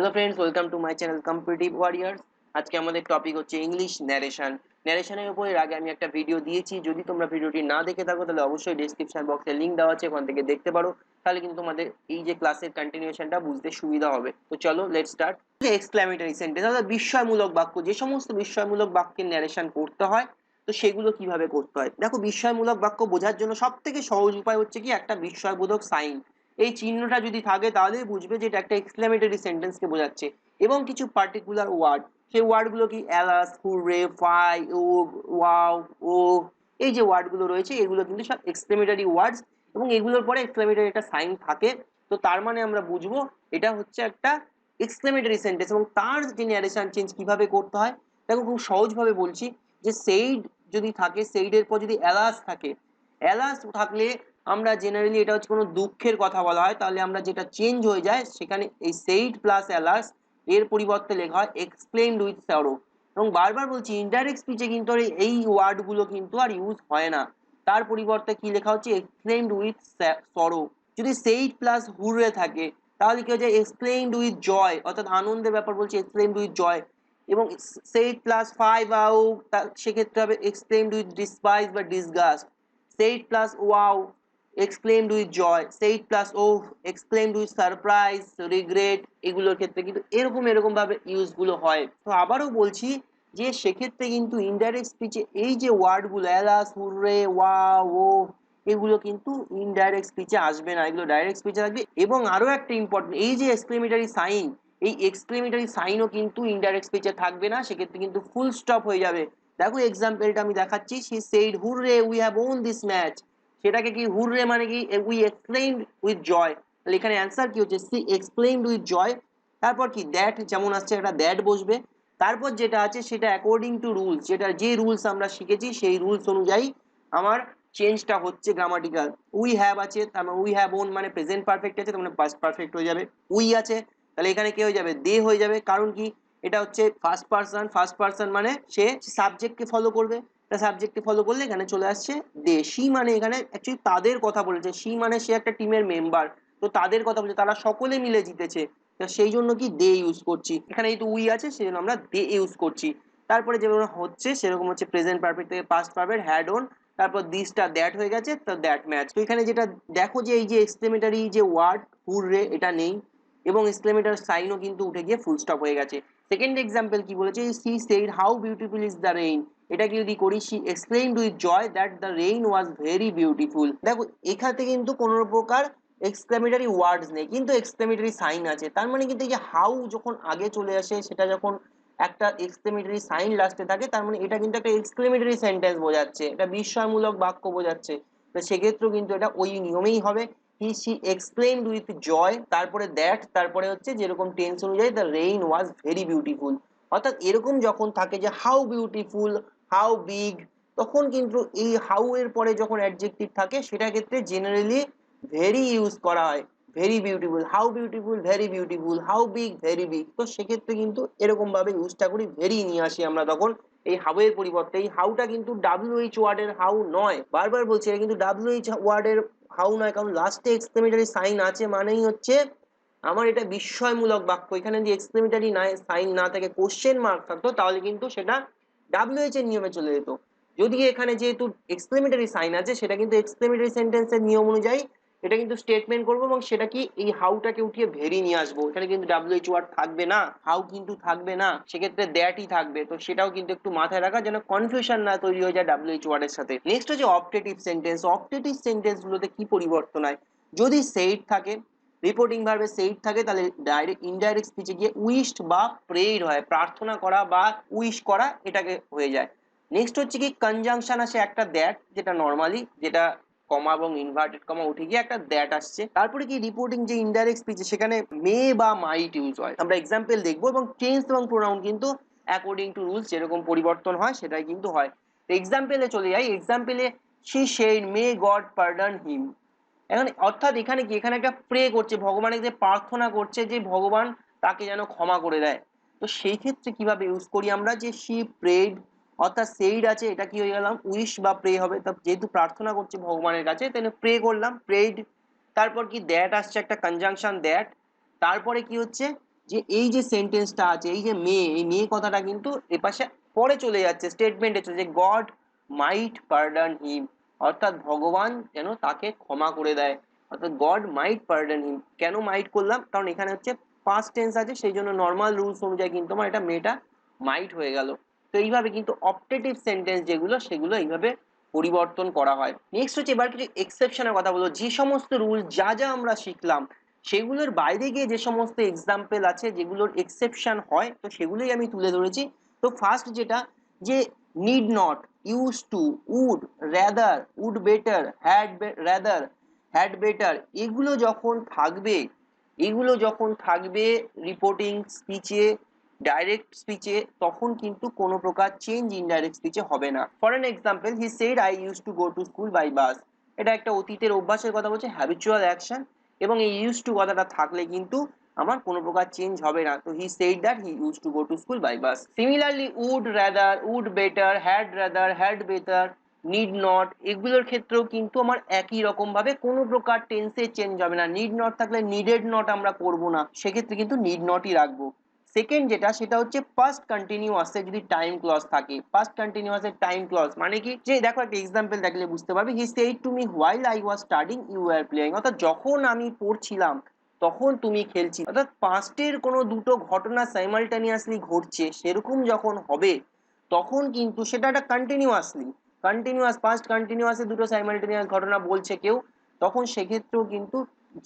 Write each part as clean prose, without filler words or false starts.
Hello friends, welcome to my channel competitive warriors. আজকে আমাদের topic হচ্ছে ইংলিশ ন্যারেশন। ন্যারেশনের উপর এর আগে আমি একটা ভিডিও দিয়েছি, যদি তোমরা ভিডিওটি না দেখে থাকো তাহলে অবশ্যই ডেসক্রিপশন বক্সে লিংক দেওয়া আছে, ওখান থেকে দেখতে পারো। তাহলে কিন্তু তোমাদের এই যে ক্লাসের কন্টিনিউশনটা বুঝতে সুবিধা হবে। তো চলো লেটস স্টার্ট। এক্সক্লামেটরি সেন্টেন্স অর্থাৎ বিস্ময়মূলক বাক্য, যে সমস্ত বিস্ময়মূলক বাক্যের ন্যারেশন করতে হয়, তো সেগুলো কিভাবে করতে হয় দেখো। বিস্ময়মূলক বাক্য বোঝার জন্য সব থেকে সহজ উপায় হচ্ছে কি, একটা বিস্ময়বোধক সাইন, এই চিহ্নটা যদি থাকে তাহলেই বুঝবে যে এটা একটা এক্সক্লেমেটরি সেন্টেন্সকে বোঝাচ্ছে। এবং কিছু পার্টিকুলার ওয়ার্ড, সেই ওয়ার্ডগুলো কি অ্যালাস, হুররে, ফাই, ও, ওয়াও, ও, এই যে ওয়ার্ডগুলো রয়েছে এগুলো কিন্তু সব এক্সক্লেমেটরি ওয়ার্ডস, এবং এগুলোর পরে এক্সক্লেমেটরি একটা সাইন থাকে। তো তার মানে আমরা বুঝবো এটা হচ্ছে একটা এক্সক্লেমেটরি সেন্টেন্স। এবং তার যে ন্যারেশন চেঞ্জ কিভাবে করতে হয় দেখো, খুব সহজভাবে বলছি। যে সেইড যদি থাকে, সেইডের পর যদি অ্যালাস থাকে, অ্যালাস থাকলে আমরা জেনারেলি এটা হচ্ছে কোনো দুঃখের কথা বলা হয়, তাহলে আমরা যেটা চেঞ্জ হয়ে যায় সেখানে এই সেইড প্লাস অ্যালার্স এর পরিবর্তে লেখা হয় এক্সপ্লেইনড উইথ সরো। এবং বারবার বলছি, ইনডাইরেক্ট স্পিচে কিন্তু এই ওয়ার্ডগুলো কিন্তু আর ইউজ হয় না, তার পরিবর্তে কি লেখা হচ্ছে এক্সপ্লেইনড উইথ সরো। যদি সেইড প্লাস হুররে থাকে তাহলে কি হয়ে যায় এক্সপ্লেইনড উইথ জয়, অর্থাৎ আনন্দের ব্যাপার বলছি, এক্সপ্লেইনড উইথ জয়। এবং সেইড প্লাস ফাইভ আউ, সেক্ষেত্রে হবে এক্সপ্লেইনড উইথ ডিসপাইস বা disgust. Said plus wow, exclaimed with joy, said plus oh, exclaimed with surprise, regret, এগুলোর ক্ষেত্রে কিন্তু এরকম ভাবে ইউজ গুলো হয়। তো আবারও বলছি যে সেক্ষেত্রে কিন্তু ইনডাইরেক্ট স্পিচে এই যে ওয়ার্ড গুলো অ্যালাস, হুররে, ওয়াও, ও, এগুলো কিন্তু ইনডাইরেক্ট স্পিচে আসবে না, এগুলো ডাইরেক্ট স্পিচে থাকবে। এবং আরো একটা ইম্পর্টেন্ট, এই যে এক্সক্লেমেটরি সাইন, এই এক্সক্লেমেটরি সাইনও কিন্তু ইনডাইরেক্ট স্পিচে থাকবে না, সেক্ষেত্রে কিন্তু ফুল স্টপ হয়ে যাবে। দেখো এক্সাম্পলটা আমি দেখাচ্ছি, she said hurray we have won this match, সেটাকে কি হুররে মানে কি উই এক্সপ্লেইনড উইথ জয়, তাহলে এখানে অ্যান্সার কি হচ্ছে সি এক্সপ্লেইনড উইথ জয়। তারপর কি দ্যাট যেমন আসছে একটা দ্যাট বসবে। তারপর যেটা আছে সেটা অ্যাকর্ডিং টু রুলস, যেটা যে রুলস আমরা শিখেছি সেই রুলস অনুযায়ী আমার চেঞ্জটা হচ্ছে গ্রামাটিক্যাল। উই হ্যাভ আছে, তার মানে উই হ্যাভ ওন মানে প্রেজেন্ট পারফেক্ট আছে, তার মানে পাস্ট পারফেক্ট হয়ে যাবে। উই আছে, তাহলে এখানে কি হয়ে যাবে দে হয়ে যাবে, কারণ কি এটা হচ্ছে ফার্স্ট পারসন, ফার্স্ট পারসন মানে সে সাবজেক্টকে ফলো করবে, সাবজেক্টকে ফলো করলে এখানে চলে আসছে দে। সি মানে এখানে অ্যাকচুয়ালি তাদের কথা বলেছে, সি মানে সে একটা টিমের মেম্বার, তো তাদের কথা বলছে, তারা সকলে মিলে জিতেছে, সেই জন্য কি দে ইউজ করছি। এখানে যেহেতু উই আছে সেই জন্য আমরা দে ইউজ করছি। তারপরে যেমন হচ্ছে সেরকম হচ্ছে প্রেজেন্ট পারফেক্ট থেকে পাস্ট পারফেক্ট হ্যাড অন, তারপর দিসটা দ্যাট হয়ে গেছে, তো দ্যাট ম্যাচ। তো এখানে যেটা দেখো যে এই যে এক্সক্লেমেটরি যে ওয়ার্ড হুররে এটা নেই, এবং এক্সক্লেমেটর সাইনও কিন্তু উঠে গিয়ে ফুল স্টপ হয়ে গেছে। সেকেন্ড এক্সাম্পল কি বলেছে, she said how beautiful is the rain, এটাকে যদি করি she explained with joy that the rain was very beautiful. দেখো এখানে কিন্তু কোনো প্রকার এক্সক্লেমেটরি ওয়ার্ডস নেই, কিন্তু এক্সক্লেমেটরি সাইন আছে, তার মানে কিন্তু এই যে হাউ যখন আগে চলে আসে, সেটা যখন একটা এক্সক্লেমেটরি সাইন লাস্টে থাকে, তার মানে এটা কিন্তু একটা এক্সক্লেমেটরি সেন্টেন্স বোঝাচ্ছে, এটা বিস্ময়মূলক বাক্য বোঝাচ্ছে। তো সেক্ষেত্রেও কিন্তু এটা ওই নিয়মেই হবে, হি সি এক্সপ্লেইনড উইথ জয়, তারপরে দ্যাট, তারপরে হচ্ছে যেরকম টেন্স অনুযায়ী the rain was very beautiful. অর্থাৎ এরকম যখন থাকে যে হাউ বিউটিফুল, হাউ বিগ, তখন কিন্তু এই হাউ এর পরে যখন অ্যাডজেক্টিভ থাকে সেটা ক্ষেত্রে জেনারেলি ভেরি ইউজ করা হয়। Very beautiful, how beautiful, very beautiful, how big, very big. তো সেক্ষেত্রে কিন্তু এরকম ভাবে ইউজটা করি, ভেরি নিয়ে আসি আমরা তখন এই হাউ এর পরিবর্তে। এই হাউটা কিন্তু ডাব্লিউএইচ ওয়ার্ডের হাউ নয়, বারবার বলছি এটা কিন্তু ডাব্লিউএইচ ওয়ার্ডের হাউ নয়, কারণ লাস্টে এক্সক্লেমেটরি সাইন আছে মানেই হচ্ছে আমার এটা বিস্ময়মূলক বাক্য। এখানে যদি এক্সক্লেমেটরি সাইন না থাকে, কোশ্চেন মার্ক থাকতো, তাহলে কিন্তু সেটা ডাব্লিউএইচ এর নিয়মে চলে যেত। যদি এখানে যেহেতু এক্সক্লেমেটরি সাইন আছে, সেটা কিন্তু এক্সক্লেমেটরি সেন্টেন্সের নিয়ম অনুযায়ী এটা কিন্তু স্টেটমেন্ট করবো, এবং সেটা কি এই হাউটাকে উঠিয়ে ভেরি নিয়ে আসবো। এখানে কিন্তু ডাব্লিউএইচ ওয়ার্ড থাকবে না, হাউ কিন্তু থাকবে না, সেক্ষেত্রে দ্যাটই থাকবে। তো সেটাও কিন্তু একটু মাথায় রাখা, যেন কনফিউশন না তৈরি হয়ে যায় ডাব্লিউএইচ ওয়ার্ডের সাথে। নেক্সট হচ্ছে অপটেটিভ সেন্টেন্স। অপটেটিভ সেন্টেন্স গুলোতে কি পরিবর্তন হয়, যদি সেইড থাকে, রিপোর্টিং ভার্বে সেইড থাকে, তাহলে ডাইরেক্ট ইনডাইরেক্ট স্পিচে গিয়ে উইশড বা প্রেইড হয়, প্রার্থনা করা বা উইশ করা, এটাকে হয়ে যায়। নেক্সট হচ্ছে কি কনজাংশন আসে একটা দ্যাট, যেটা নরমালি যেটা কমা এবং ইনভার্টেড কমা উঠে গিয়ে একটা দ্যাট আসছে। তারপরে কি রিপোর্টিং যে ইনডাইরেক্ট স্পিচে সেখানে মে বা মাইট ইউজ হয়, আমরা এক্সাম্পল দেখবো। এবং টেন্স এবং প্রোনাউন কিন্তু অ্যাকর্ডিং টু রুলস যেরকম পরিবর্তন হয় সেটাই কিন্তু হয়। এক্সাম্পলে চলে যাই, এক্সাম্পলে she said may God pardon him. এখন অর্থাৎ এখানে কি, এখানে একটা প্রে করছে, ভগবানের যে প্রার্থনা করছে যে ভগবান তাকে যেন ক্ষমা করে দেয়। তো সেই ক্ষেত্রে কিভাবে ইউজ করি আমরা, যে শি প্রেড, অর্থাৎ সেইড আছে, এটা কি হয়ে গেলাম উইশ বা প্রে হবে। তা যেহেতু প্রার্থনা করছে ভগবানের কাছে, তাহলে প্রে করলাম, প্রেড। তারপর কি দ্যাট আসছে একটা কনজাংশন দ্যাট, তারপরে কি হচ্ছে যে এই যে সেন্টেন্সটা আছে, এই যে মে, এই মে কথাটা কিন্তু এপাশে পরে চলে যাচ্ছে, স্টেটমেন্টে চলে যে গড মাইট পার্ডন হিম, অর্থাৎ ভগবান যেন তাকে ক্ষমা করে দেয়, অর্থাৎ গড মাইট পার্ডন হিম। কেন মাইট করলাম, কারণ এখানে হচ্ছে পাস্ট টেন্স আছে, সেই জন্য নর্মাল রুলস অনুযায়ী কিন্তু আমার এটা মেটা মাইট হয়ে গেল। তো এইভাবে কিন্তু অপটেটিভ সেন্টেন্স যেগুলো সেগুলো এইভাবে পরিবর্তন করা হয়। নেক্সট হচ্ছে এবার কিছু এক্সেপশনের কথা বলবো। যে সমস্ত রুল যা যা আমরা শিখলাম সেগুলোর বাইরে গিয়ে যে সমস্ত এক্সাম্পল আছে যেগুলোর এক্সেপশন হয়, তো সেগুলোই আমি তুলে ধরেছি। তো ফার্স্ট যেটা, যে need not, use to, would, rather, would better, had rather, had better, এগুলো যখন থাকবে রিপোর্টিং স্পিচে, ডাইরেক্ট স্পিচে, তখন কিন্তু কোনো প্রকার চেঞ্জ ইনডাইরেক্ট স্পিচে হবে না। For an example, he said I use to go to school by bus. এটা একটা অতীতের অভ্যাসের কথা বলছে, হ্যাবিচুয়াল অ্যাকশন, এবং এই ইউজ টু কথাটা থাকলে কিন্তু আমার কোনো প্রকার চেঞ্জ হবে না। তো he said that he use to go to school by bus. Similarly would rather, would better, had rather, had better, need not, এগুলোর ক্ষেত্রেও কিন্তু আমার একই রকম ভাবে কোনো প্রকার টেন্সে চেঞ্জ হবে না। নিড নট থাকলে নিডেড নট আমরা করব না, সেক্ষেত্রে কিন্তু নিড নটই রাখবো। সেকেন্ড যেটা, সেটা হচ্ছে পাস্ট কন্টিনিউয়াসে যদি টাইম ক্লজ থাকে। পাস্ট কন্টিনিউয়াসের টাইম ক্লজ মানে কি, যে দেখো একটা এক্সাম্পল দেখলে বুঝতে পারবে, he said to me while I was studying you were playing, অর্থাৎ যখন আমি পড়ছিলাম তখন তুমি খেলছি। অর্থাৎ পাস্টের কোনো দুটো ঘটনা সাইমালটেনিয়াসলি ঘটছে সেরকম যখন হবে, তখন কিন্তু সেটা একটা কন্টিনিউয়াস পাস্ট কন্টিনিউয়াসে দুটো সাইমালটেনিয়াস ঘটনা বলছে কেউ, তখন সেক্ষেত্রেও কিন্তু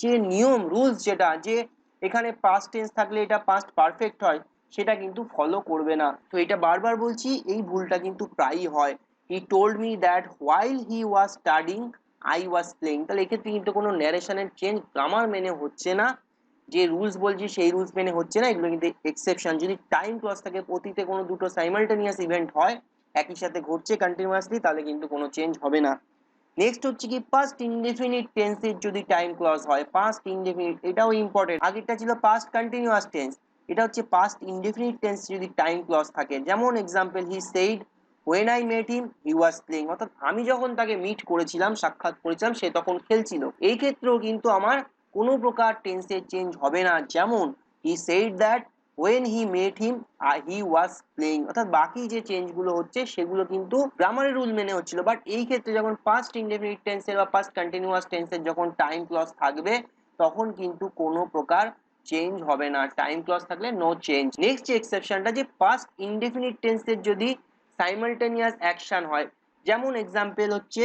যে নিয়ম রুলস, যেটা যে এখানে পাস্ট টেন্স থাকলে এটা পাস্ট পারফেক্ট হয়, সেটা কিন্তু ফলো করবে না। তো এটা বারবার বলছি, এই ভুলটা কিন্তু প্রায়ই হয়। He told me that while he was studying I was playing, তাহলে এক্ষেত্রে কিন্তু কোনো ন্যারেশনের চেঞ্জ গ্রামার মেনে হচ্ছে না, যে রুলস বলছি সেই রুলস মেনে হচ্ছে না, এগুলো কিন্তু এক্সেপশন। যদি টাইম ক্লজ থাকে, অতীতে কোনো দুটো সাইমালটেনিয়াস ইভেন্ট হয় একই সাথে ঘটছে কন্টিনিউয়াসলি, তাহলে কিন্তু কোনো চেঞ্জ হবে না। নেক্সট হচ্ছে কি, পাস্ট ইনডেফিনিট টেন্সের যদি টাইম ক্লজ হয়, পাস্ট ইনডেফিনিট, এটাও ইম্পর্টেন্ট। আগেরটা ছিল পাস্ট কন্টিনিউয়াস টেন্স, এটা হচ্ছে পাস্ট ইনডেফিনিট টেন্স যদি টাইম ক্লজ থাকে। যেমন example, he said when I met him he was playing, অর্থাৎ আমি যখন তাকে মিট করেছিলাম, সাক্ষাৎ করেছিলাম, সে তখন খেলছিল। এই ক্ষেত্রেও কিন্তু আমার কোনো প্রকার টেন্সের চেঞ্জ হবে না। যেমন he said that when he met him he was playing, অর্থাৎ বাকি যে চেঞ্জ গুলো হচ্ছে সেগুলো কিন্তু গ্রামারের রুল মেনে হচ্ছিল, বাট এই ক্ষেত্রে যখন পাস্ট ইনডেফিনিট টেন্সের বা পাস্ট কন্টিনিউয়াস টেন্সের যখন টাইম ক্লজ থাকবে, তখন কিন্তু কোনো প্রকার চেঞ্জ হবে না। টাইম ক্লজ থাকলে নো চেঞ্জ। নেক্সট যে এক্সেপশনটা, যে পাস্ট ইনডেফিনিট টেন্সের যদি সাইমালটেনিয়াস অ্যাকশন হয়, যেমন এক্সাম্পল হচ্ছে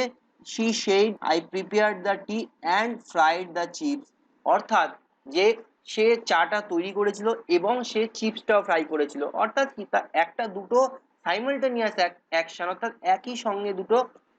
she said I prepared the tea and fried the chips, অর্থাৎ যে সে চাটা তৈরি করেছিল এবং সে চিপসটাও ফ্রাই করেছিল। অর্থাৎ কি, তা একটা দুটো সাইমালটেনিয়াস অ্যাকশন, অর্থাৎ একই সঙ্গে দুটো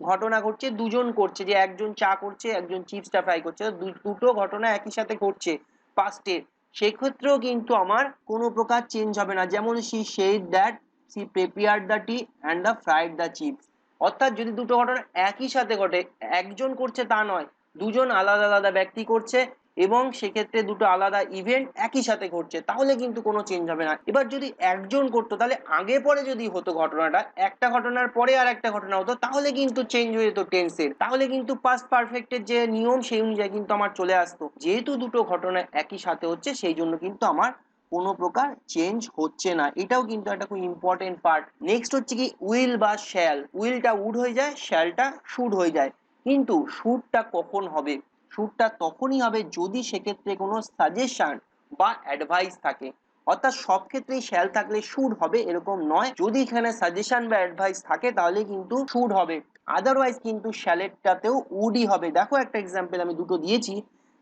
ঘটনা ঘটছে, দুজন করছে, যে একজন চা করছে একজন চিপসটা ফ্রাই করছে, দুটো ঘটনা একই সাথে ঘটছে পাস্টে, সেক্ষেত্রেও কিন্তু আমার কোনো প্রকার চেঞ্জ হবে না। যেমন she said that she prepared the tea and the fried the chips, অর্থাৎ যদি দুটো ঘটনা একই সাথে ঘটে, একজন করছে তা নয়, দুজন আলাদা আলাদা ব্যক্তি করছে এবং সেক্ষেত্রে দুটো আলাদা ইভেন্ট একই সাথে ঘটছে, তাহলে কিন্তু কোনো চেঞ্জ হবে না। এবার যদি একজন করতো, তাহলে আগে পরে যদি হতো ঘটনাটা, একটা ঘটনার পরে আর একটা ঘটনা হতো, তাহলে কিন্তু চেঞ্জ হয়ে যেত টেন্সের, তাহলে কিন্তু পাস্ট পারফেক্টের যে নিয়ম সেই অনুযায়ী কিন্তু আমার চলে আসতো। যেহেতু দুটো ঘটনা একই সাথে হচ্ছে, সেই জন্য কিন্তু আমার কোনো প্রকার চেঞ্জ হচ্ছে না। এটাও কিন্তু একটা খুব ইম্পর্টেন্ট পার্ট। নেক্সট হচ্ছে কি, উইল বা শ্যাল, উইলটা উড হয়ে যায়, শ্যালটা শুড হয়ে যায়, কিন্তু শুডটা কখন হবে, শুডটা তখনই হবে যদি সেক্ষেত্রে কোনো সাজেশন বা অ্যাডভাইস থাকে। অর্থাৎ সব ক্ষেত্রেই শ্যাল থাকলে শুড হবে এরকম নয়, যদি এখানে সাজেশন বা অ্যাডভাইস থাকে তাহলে কিন্তু শুড হবে, আদারওয়াইজ কিন্তু শ্যালেরটাতেও উডই হবে। দেখো একটা এক্সাম্পল আমি দুটো দিয়েছি,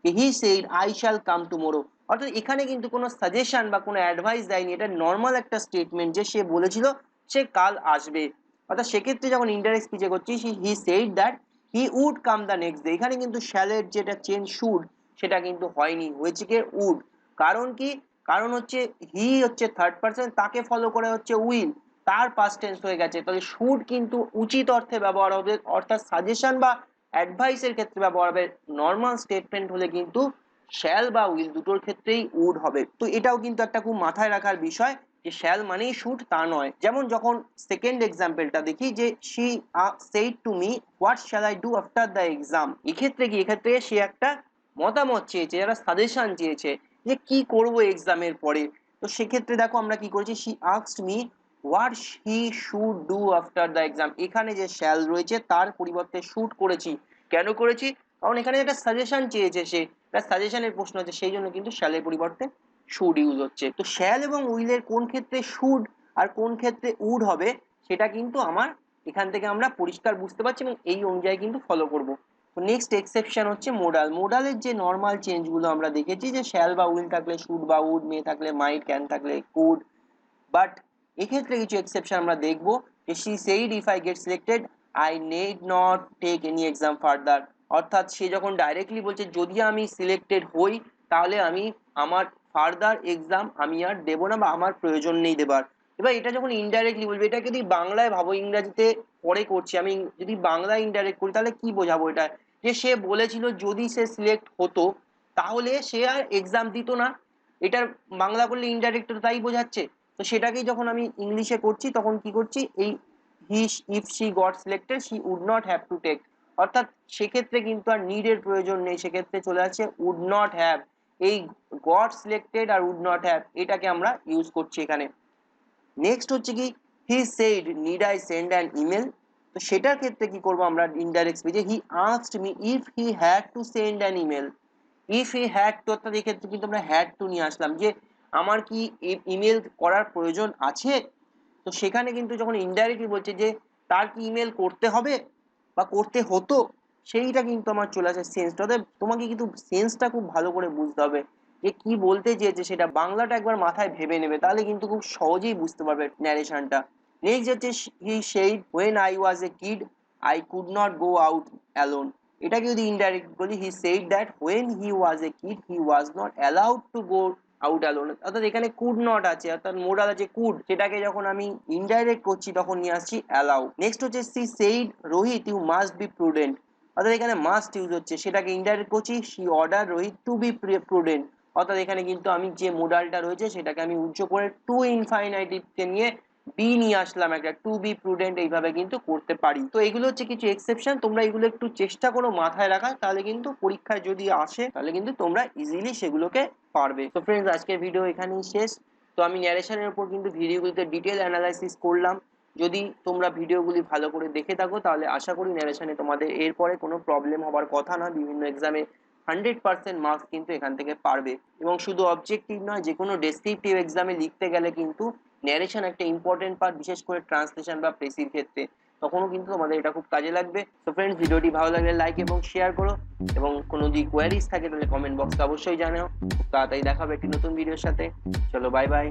he said I shall come tomorrow, অর্থাৎ এখানে কিন্তু কোনো সাজেশন বা কোনো অ্যাডভাইস দেয়নি, এটা নর্মাল একটা স্টেটমেন্ট যে সে বলেছিল সে কাল আসবে। অর্থাৎ সেক্ষেত্রে যখন ইনডাইরেক্ট স্পিচে করছি, he said that he would come the next day, এখানে কিন্তু শ্যালের যেটা চেঞ্জ শুড সেটা কিন্তু হয়নি, হয়েছে কি উড। কারণ কি, কারণ হচ্ছে হি হচ্ছে থার্ড পারসন, তাকে ফলো করে হচ্ছে উইল, তার পাস্ট টেন্স হয়ে গেছে, তাহলে শুড কিন্তু উচিত অর্থে ব্যবহার হবে, অর্থাৎ সাজেশন বা অ্যাডভাইসের ক্ষেত্রে ব্যবহার হবে। নর্মাল স্টেটমেন্ট হলে কিন্তু শ্যাল বা উইল দুটোর ক্ষেত্রেই উড হবে। তো এটাও কিন্তু একটা খুব মাথায় রাখার বিষয়, যে শ্যাল মানেই শুড তা নয়। যেমন যখন সেকেন্ড এক্সাম্পলটা দেখি, যে she said to me what shall I do after the exam, এক্ষেত্রে কি, এক্ষেত্রে সে একটা মতামত চেয়েছে, যারা সাজেশন চেয়েছে যে কি করব এক্সামের পরে। তো সেক্ষেত্রে দেখো আমরা কি করেছি, she asked me what he should do after the exam, এখানে যে shall রয়েছে তার পরিবর্তে should করেছি। কেন করেছি, কারণ এখানে একটা সাজেশন চেয়েছে, সে একটা সাজেশনের প্রশ্ন আছে, সেই জন্য কিন্তু shall এর পরিবর্তে should ইউজ হচ্ছে। তো shall এবং will এর কোন ক্ষেত্রে should আর কোন ক্ষেত্রে would হবে সেটা কিন্তু আমার এখান থেকে আমরা পরিষ্কার বুঝতে পারছি এবং এই অনুযায়ী কিন্তু ফলো করব। তো নেক্সট এক্সেপশন হচ্ছে মোডাল। মোডালের যে নর্মাল চেঞ্জ গুলো আমরা দেখেছি যে শ্যাল বা উইল থাকলে শুড বা উড, মে থাকলে মাইট, ক্যান থাকলে কুড, বাট এক্ষেত্রে কিছু এক্সেপশন আমরা দেখবো যে she said if I get selected I need not take any exam further, অর্থাৎ সে যখন ডাইরেক্টলি বলছে যদি আমি সিলেক্টেড হই তাহলে আমি আমার ফার্দার এক্সাম আমি আর দেবো না বা আমার প্রয়োজন নেই দেবার। এবার এটা যখন ইনডাইরেক্টলি বলবে, এটা যদি বাংলায় ভাবো, ইংরাজিতে পরে করছি, আমি যদি বাংলায় ইনডাইরেক্ট করি তাহলে কি বোঝাবো এটা, যে সে বলেছিল যদি সে সিলেক্ট হতো তাহলে সে আর এক্সাম দিত না, এটার বাংলা করলে ইনডাইরেক্ট তাই বোঝাচ্ছে। তো সেটাকেই যখন আমি ইংলিশে করছি তখন কি করছি, এই he if she got selected she would not have to take, অর্থাৎ সেক্ষেত্রে কিন্তু আর নিডের প্রয়োজন নেই, সেক্ষেত্রে চলে আসছে উড নট হ্যাভ। এই গট সিলেক্টেড আর উড নট হ্যাভ এটাকে আমরা ইউজ করছি এখানে। নেক্সট হচ্ছে কি he said need I send an email, তো সেটার ক্ষেত্রে কি করব আমরা ইনডাইরেক্ট স্পিচে he asked me if he had to send an email, if he had to, অর্থাৎ এই ক্ষেত্রে কিন্তু আমরা হ্যাড টু নিয়ে আসলাম যে আমার কি ইমেল করার প্রয়োজন আছে। তো সেখানে কিন্তু যখন ইনডাইরেক্টলি বলছে যে তার কি ইমেল করতে হবে বা করতে হতো, সেইটা কিন্তু আমার চলে আসে সেন্সটা। অর্থাৎ তোমাকে কিন্তু সেন্সটা খুব ভালো করে বুঝতে হবে যে কি বলতে চেয়েছে, সেটা বাংলাটা একবার মাথায় ভেবে নেবে, তাহলে কিন্তু খুব সহজেই বুঝতে পারবে ন্যারেশনটা। নেক্সট হচ্ছে he said when I was a kid I could not go out alone, এটাকে যদি ইনডাইরেক্ট বলি he said that when he was a kid he was not allowed to go out alone, অর্থাৎ এখানে could not আছে, অর্থাৎ modal আছে could, সেটাকে যখন আমি ইনডাইরেক্ট করছি তখন নিয়ে আসছি অ্যালাউ। নেক্সট হচ্ছে she said Rohit you must be prudent, অর্থাৎ এখানে মাস্ট ইউজ হচ্ছে, সেটাকে ইনডাইরেক্ট করছি she order Rohit to be prudent, অর্থাৎ এখানে কিন্তু আমি যে মোডালটা রয়েছে সেটাকে আমি উজ্জ্ব করে টু ইনফাইনাইটিভকে নিয়ে বি নিয়ে আসলাম, একটা টু বি প্রুডেন্ট এইভাবে কিন্তু করতে পারি। তো এগুলো হচ্ছে কিছু এক্সেপশন, তোমরা এগুলো একটু চেষ্টা করো মাথায় রাখার, তাহলে কিন্তু পরীক্ষায় যদি আসে তাহলে কিন্তু তোমরা ইজিলি সেগুলোকে পারবে। তো ফ্রেন্ডস আজকের ভিডিও এখানেই শেষ। তো আমি ন্যারেশনের উপর কিন্তু ভিডিওগুলিতে ডিটেল অ্যানালাইসিস করলাম, যদি তোমরা ভিডিওগুলি ভালো করে দেখে থাকো তাহলে আশা করি ন্যারেশনে তোমাদের এরপরে কোনো প্রবলেম হবার কথা না, বিভিন্ন এক্সামে 100% মার্কস কিন্তু এখান থেকে পারবে। এবং শুধু অবজেক্টিভ নয়, যে কোনো ডেসক্রিপটিভ এক্সামে লিখতে গেলে কিন্তু ন্যারেশন একটা ইম্পর্টেন্ট পার্ট, বিশেষ করে ট্রান্সলেশন বা প্রেসির ক্ষেত্রে, তখনও কিন্তু তোমাদের এটা খুব কাজে লাগবে। তো ফ্রেন্ডস ভিডিওটি ভালো লাগলে লাইক এবং শেয়ার করো, এবং কোনো যদি কোয়ারিজ থাকে তাহলে কমেন্ট বক্সে অবশ্যই জানাও। খুব তাড়াতাড়ি দেখা হবে একটি নতুন ভিডিওর সাথে। চলো বাই বাই।